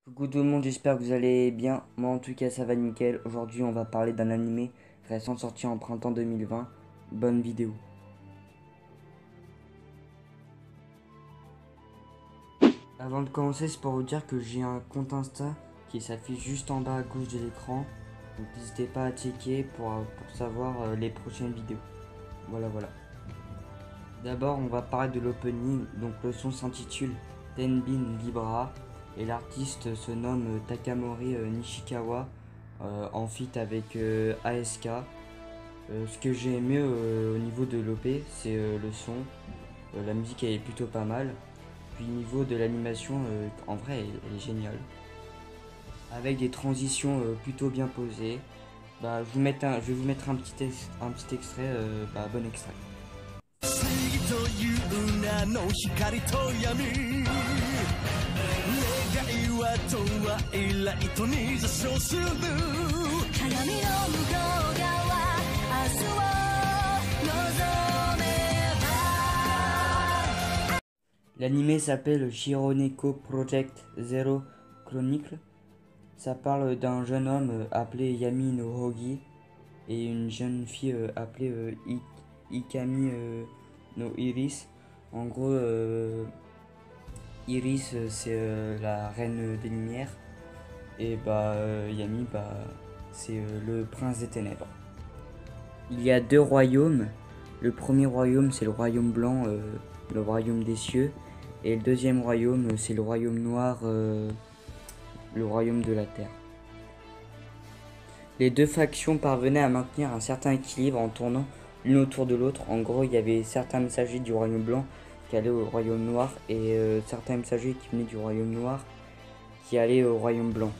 Coucou tout le monde, j'espère que vous allez bien. Moi en tout cas ça va nickel. Aujourd'hui on va parler d'un animé récent sorti en printemps 2020. Bonne vidéo. Avant de commencer, c'est pour vous dire que j'ai un compte Insta qui s'affiche juste en bas à gauche de l'écran. Donc n'hésitez pas à checker pour savoir les prochaines vidéos. Voilà. D'abord on va parler de l'opening. Donc le son s'intitule Tenbin Libra et l'artiste se nomme Takamori Nishikawa en feat avec ASK. Ce que j'ai aimé au niveau de l'OP, c'est le son. La musique elle est plutôt pas mal. Puis niveau de l'animation, en vrai elle est géniale. Avec des transitions plutôt bien posées. Bah, je vais vous mettre un petit extrait. Bon extrait. という名の光と闇願いはトワイライトに座礁する鏡の向こう側明日を望めば L'anime s'appelle Shironeko Project Zero Chronicle. Ça parle d'un jeune homme appelé Yami no Hogi et une jeune fille appelée Ikami no Iris. En gros, Iris c'est la reine des lumières et Yami c'est le prince des ténèbres. Il y a deux royaumes. Le premier royaume c'est le royaume blanc, le royaume des cieux, et le deuxième royaume c'est le royaume noir, le royaume de la terre. Les deux factions parvenaient à maintenir un certain équilibre en tournant l'une autour de l'autre. En gros, il y avait certains messagers du royaume blanc qui allaient au royaume noir et certains messagers qui venaient du royaume noir qui allaient au royaume blanc.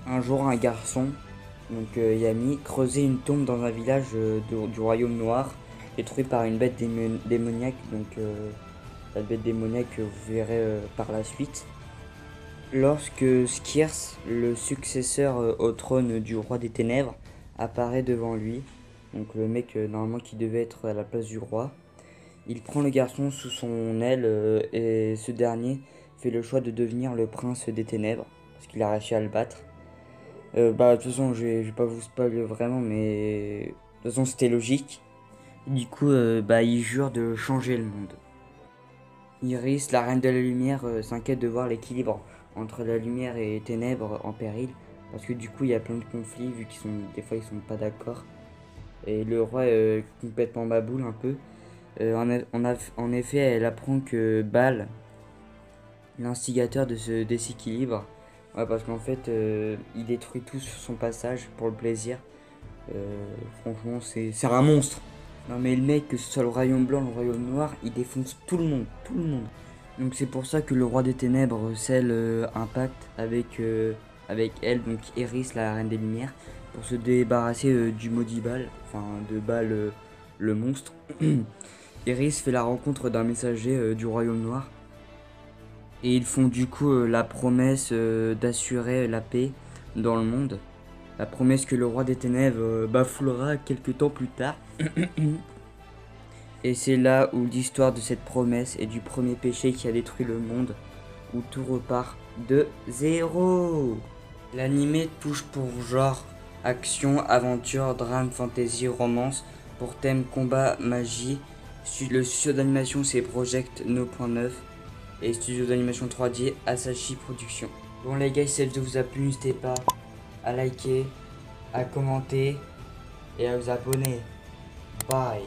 Un jour, un garçon, donc Yami, creusait une tombe dans un village du royaume noir, détruit par une bête démoniaque. Donc la bête démoniaque, vous verrez par la suite. Lorsque Skirs, le successeur au trône du roi des ténèbres, apparaît devant lui, donc le mec normalement qui devait être à la place du roi, il prend le garçon sous son aile et ce dernier fait le choix de devenir le prince des ténèbres, parce qu'il a réussi à le battre. De toute façon, je vais pas vous spoiler vraiment, mais de toute façon c'était logique. Du coup, il jure de changer le monde. Iris, la reine de la lumière, s'inquiète de voir l'équilibre entre la lumière et les ténèbres en péril, parce que du coup il y a plein de conflits vu des fois ils sont pas d'accord et le roi est complètement baboule un peu. En effet, elle apprend que Bal, l'instigateur de ce déséquilibre, parce qu'en fait il détruit tout sur son passage pour le plaisir. Franchement c'est un monstre. Non mais le mec, que ce soit le royaume blanc, le royaume noir, il défonce tout le monde. Donc c'est pour ça que le roi des ténèbres scelle un pacte avec elle, donc Eris, la reine des lumières, pour se débarrasser du maudit Bal, enfin de Bal le monstre. Eris fait la rencontre d'un messager du royaume noir et ils font du coup la promesse d'assurer la paix dans le monde. La promesse que le roi des ténèbres bafouera quelques temps plus tard. Et c'est là où l'histoire de cette promesse et du premier péché qui a détruit le monde, où tout repart de zéro. L'anime touche pour genre action, aventure, drame, fantasy, romance, pour thème combat, magie. Le studio d'animation c'est Project No.9 et studio d'animation 3D Asahi Productions. Bon les gars, si cette vidéo vous a plu, n'hésitez pas à liker, à commenter et à vous abonner. Bye.